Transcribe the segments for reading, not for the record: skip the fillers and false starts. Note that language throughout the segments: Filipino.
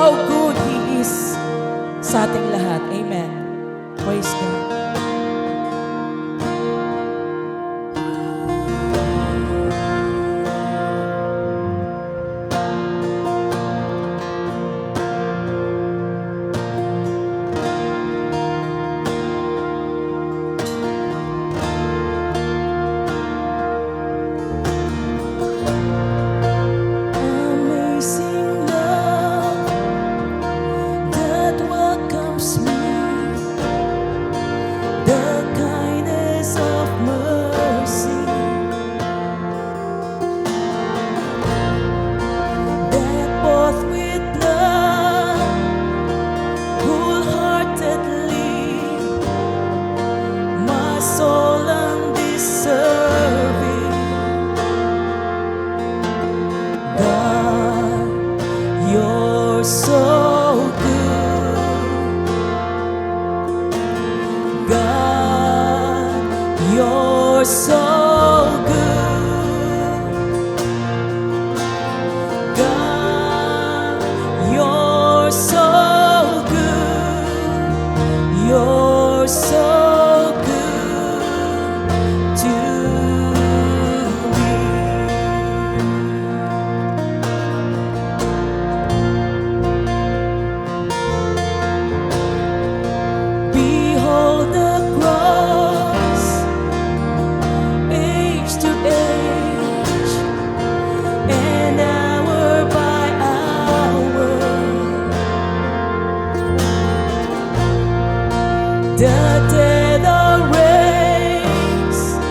how good He is sa ating lahat. Amen. Praise God. Amazing love that welcomes me, the kindness of mercy that bought with love wholeheartedly my soul undeserving. God, You're so good. God, You're so good. God, You're so good. You're so good to me. Behold the cross, age to age, and hour by hour. The dead are raised,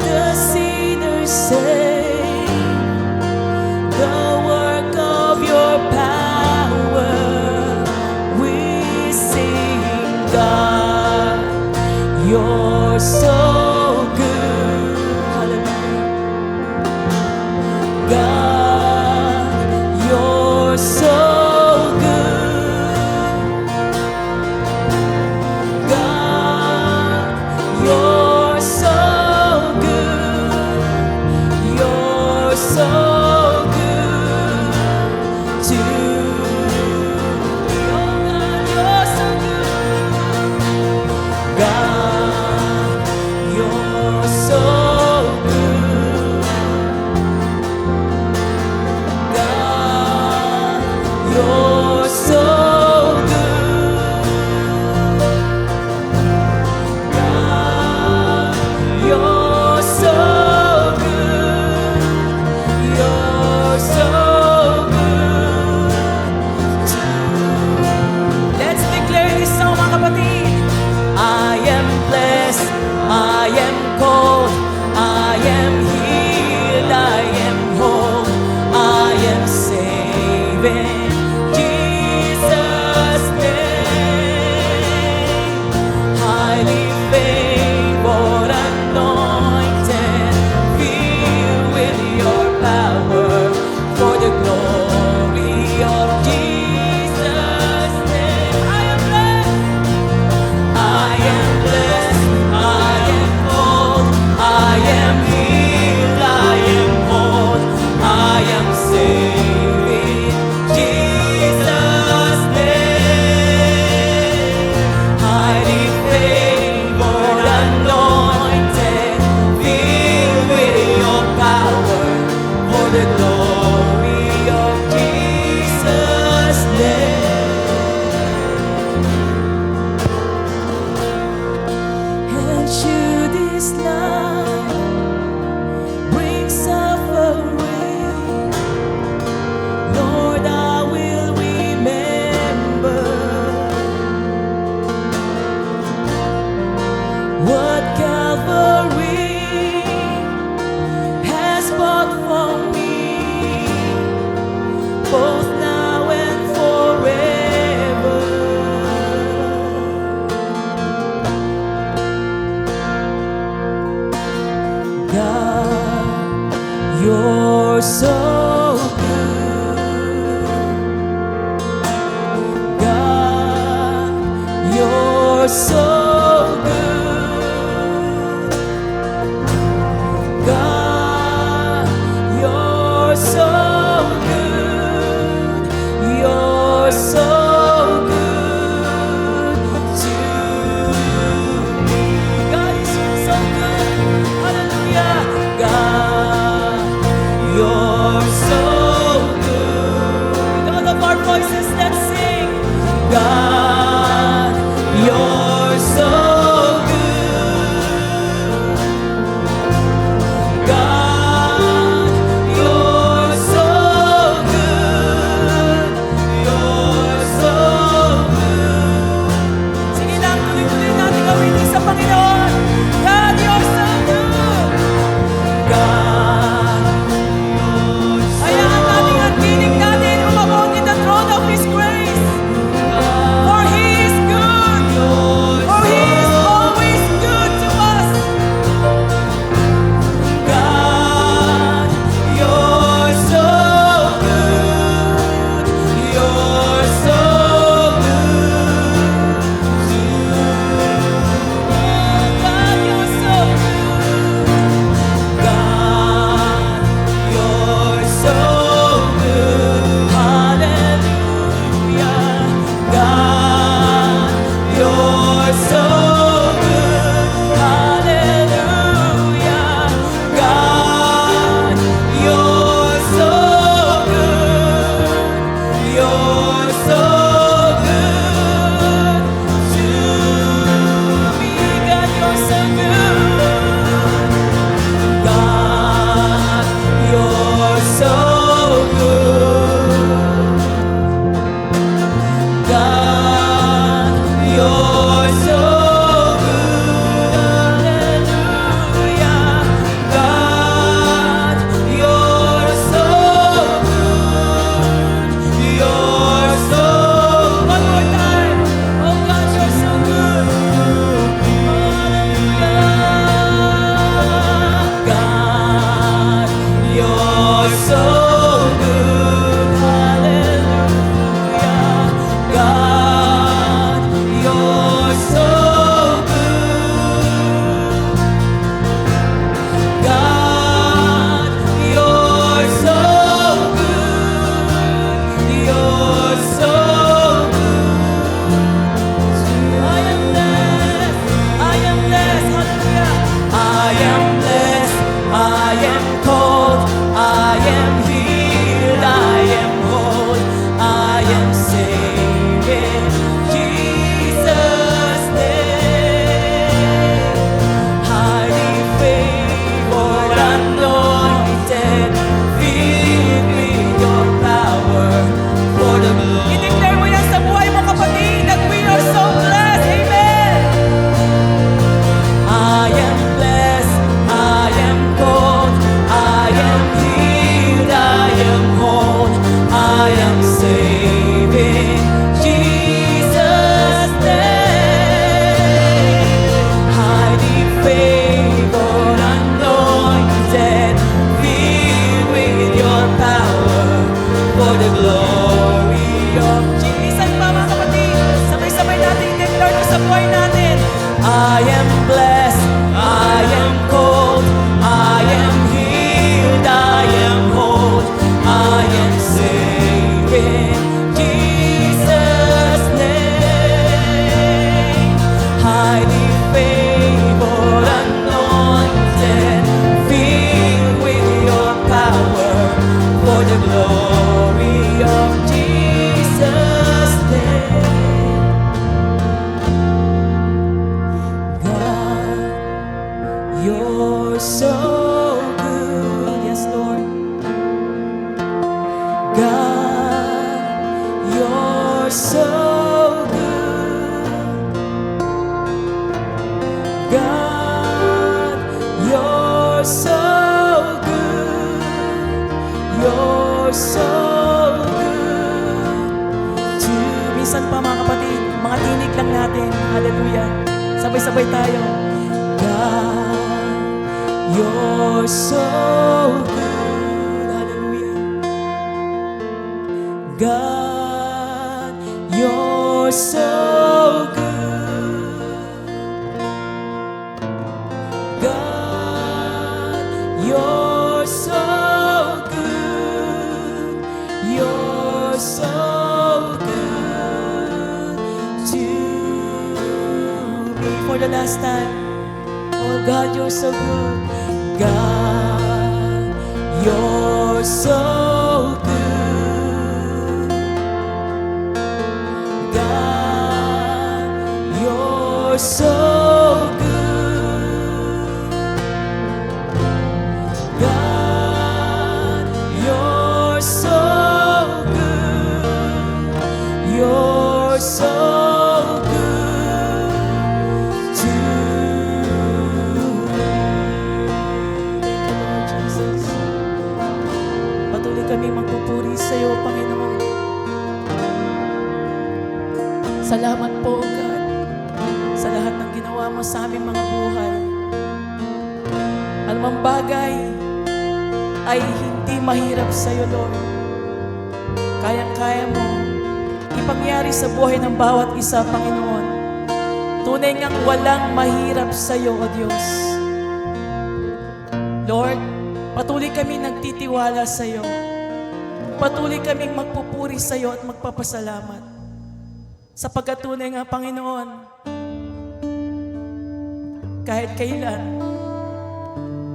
the sinners saved, the work of Your power. We sing, God, You're so good. Hallelujah. God, You're so good. God, You're so good. You're so good to me. Oh God, You're so good. God, You're so good. God, You're so good. God, You're so good. You're so good to me. Let's declare this song, mga kapatid. I am blessed, I am called, I am healed, I am whole, I am saved in Jesus' name. Highly favored, anointed, filled with Your power, for the glory of Jesus' name. I am blessed, I am blessed, I am called, I am healed, I am whole, I am saved in Jesus' name. Highly favored, anointed, filled with Your power, for the glory of Jesus' name. And should this life bring suffering, Lord, I will remember what Calvary has bought for me, both now and forever. God, You're so good. God, You're so good. God, You're so good. You're so am cold, I am healed, I am whole, I am saved in Jesus' name. Highly favored, anointed, filled with your power for the glory. I-declare mo yan sa buhay mo, kapatid, that we are so blessed. Amen. I am blessed, I am cold, I am healed, I am whole, I am saved in Jesus' name. Highly favored, anointed, filled with your power for the glory of Jesus. Mga kapatid, sabay-sabay natin i-declare ko sa buhay natin. I am blessed, I am cold, I am healed, I am whole, I am saved in Jesus' name. Highly favored, anointed, filled with your power for the glory of Jesus' name. God, you're so good. Yes, Lord. God, you're so good. God, you're so good. You're so good to... Minsan pa mga kapatid, mga tinig lang natin. Hallelujah. Sabay-sabay tayo. God, you're so good. Hallelujah. God, you're so good. God, you're so good. You're so good to me. For the last time. Oh God, you're so good. God, you're so good. God, you're so good. God, you're so good. You're so good to me. Thank you, Lord Jesus. Patuloy kami magpupuri sa iyo, Panginoon. Salamat po, God, sa lahat ng ginawa mo sa aming mga buhay. Anumang bagay ay hindi mahirap sa iyo, Lord. Kayang-kaya mo ipangyari sa buhay ng bawat isa, Panginoon. Tunay ngang walang mahirap sa iyo, O Diyos. Lord, patuloy kami nagtitiwala sa iyo. Patuloy kaming magpupuri sa iyo at magpapasalamat. Sapagkat tunay nga, Panginoon, kahit kailan,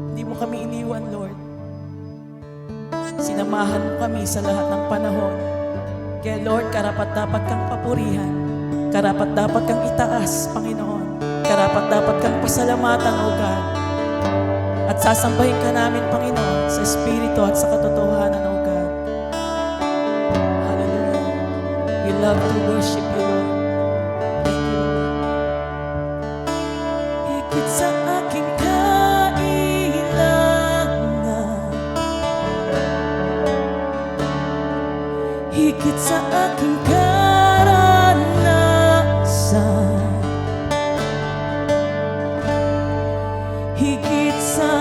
hindi mo kami iniwan, Lord. Sinamahan mo kami sa lahat ng panahon. Kaya Lord, karapat-dapat kang papurihan. Karapat-dapat kang itaas, Panginoon. Karapat-dapat kang pasalamatan, O God. At sasambahin ka namin, Panginoon, sa Espiritu at sa katotohanan, O God. Hallelujah. We love to worship you, Lord. Thank you, Lord. Higit sa aking kailangan, higit sa aking karanasan, higit sa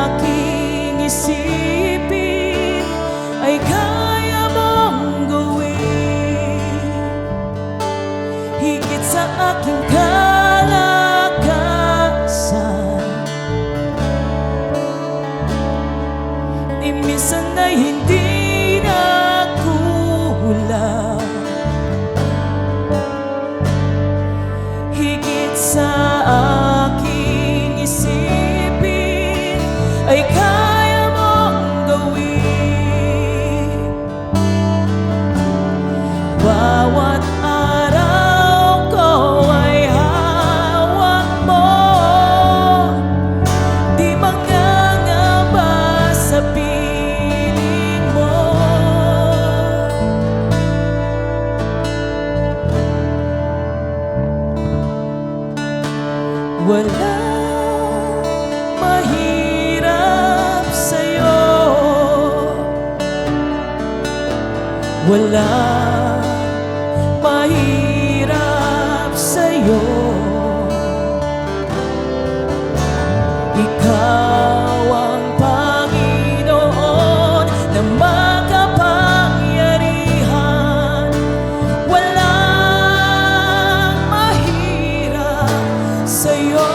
aking isip Wala mahirap sa'yo. Ikaw ang Panginoon na makapangyarihan. Walang mahirap sa'yo.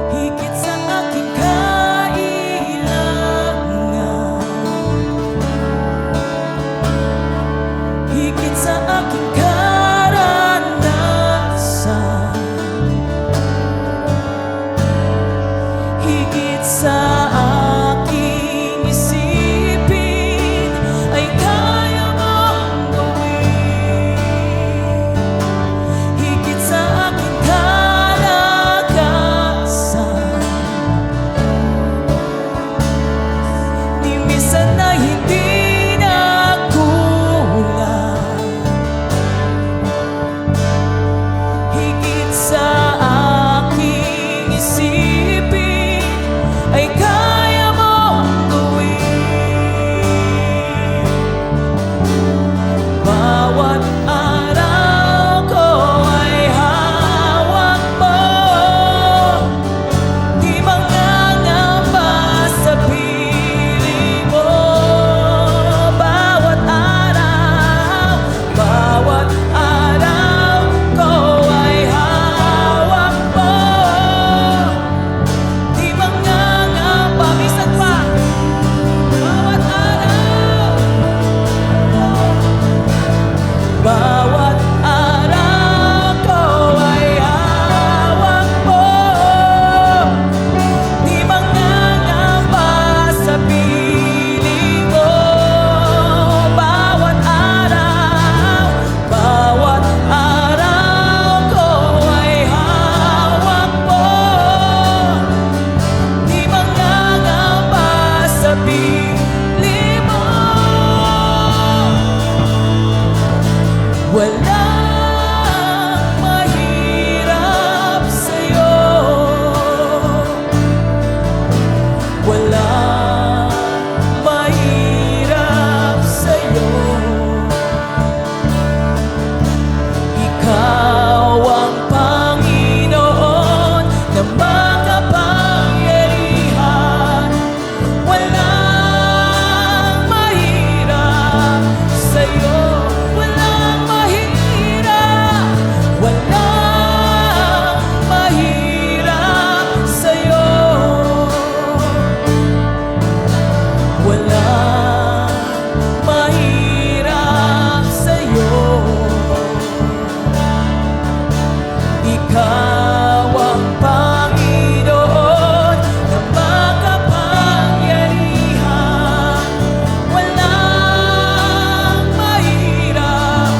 Higit sa aking kailangan, higit sa aking karanasan, higit sa aking isipin, ay kaya mong gawin. Higit sa aking kalakasan, ni minsan na hindi nagkulang. Higit sa aking isipin, ay kaya mong gawin. Bawat araw ko ay hawak mo, di mangangamba sa piling mo. Bawat araw ko ay hawak mo, di mangangamba. Minsan pa, bawat araw ko ay hawak mo, di mangangamba sa piling mo. Bawat araw ko ay hawak mo, di mangangamba sa piling mo. Walang mahirap sa'yo. Walang mahirap sa'yo. Ikaw ang Panginoon na makapangyarihan. Walang mahirap sa'yo. Walang mahirap, walang mahirap sa'yo. Walang mahirap sa'yo. Ikaw ang Panginoon na makapangyarihan. Walang mahirap.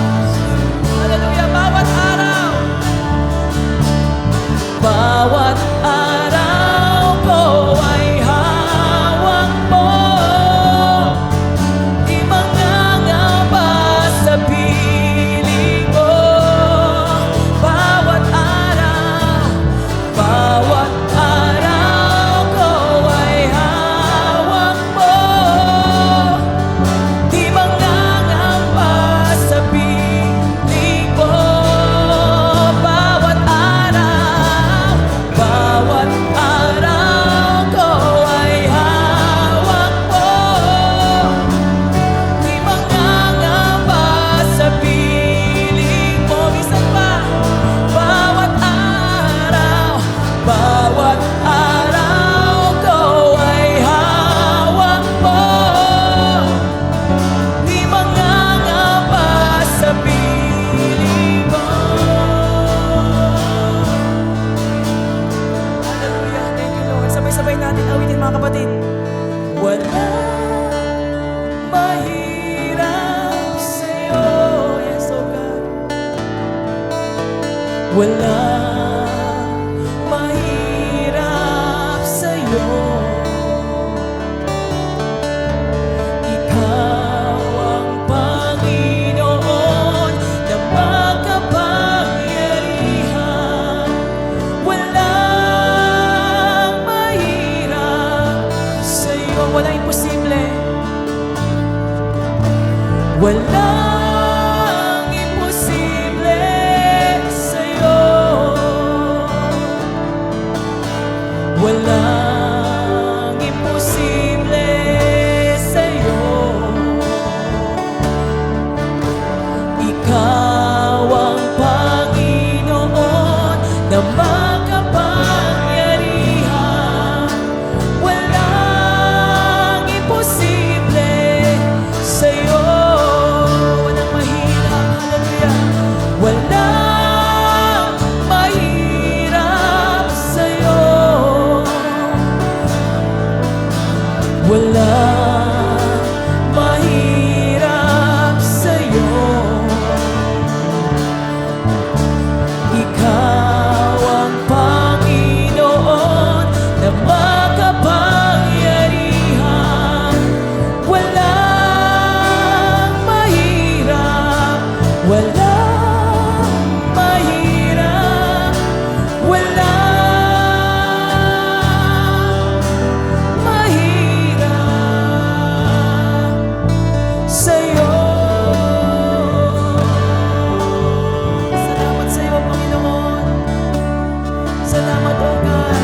Hallelujah. Bawat araw ko ay hawak mo, di mangangamba sa piling mo. Bawat araw ko ay hawak mo, di mangangamba sa piling mo. Bawat araw ko ay hawak mo, di mangangamba sa piling mo. Minsan pa, bawat araw ko ay hawak mo, di mangangamba sa piling mo. Hallelujah. Thank you, Lord. Sabay-sabay natin awitin, mga kapatid. Walang mahirap sa'yo. Yes, oh God. Walang mahirap sa'yo. Ikaw ang Panginoon Walang imposible sa'yo. Walang imposible sa'yo. Ikaw ang Panginoon na makapangyarihan. Walang imposible sa'yo. Walang mahirap, hallelujah. Walang mahirap sa'yo. Walang mahirap sa'yo. Ikaw ang Panginoon na makapangyarihan. Walang mahirap, walang mahirap, walang mahirap sa'yo. Salamat sa'yo, Panginoon. Salamat, O God,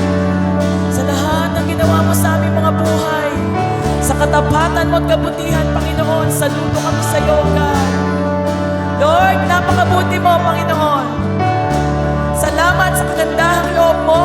sa lahat ng ginawa mo sa aming mga buhay. Sa katapatan mo at kabutihan, Panginoon, saludo kami sa iyo, God. Lord, napakabuti mo, Panginoon. Salamat sa kagandahang loob mo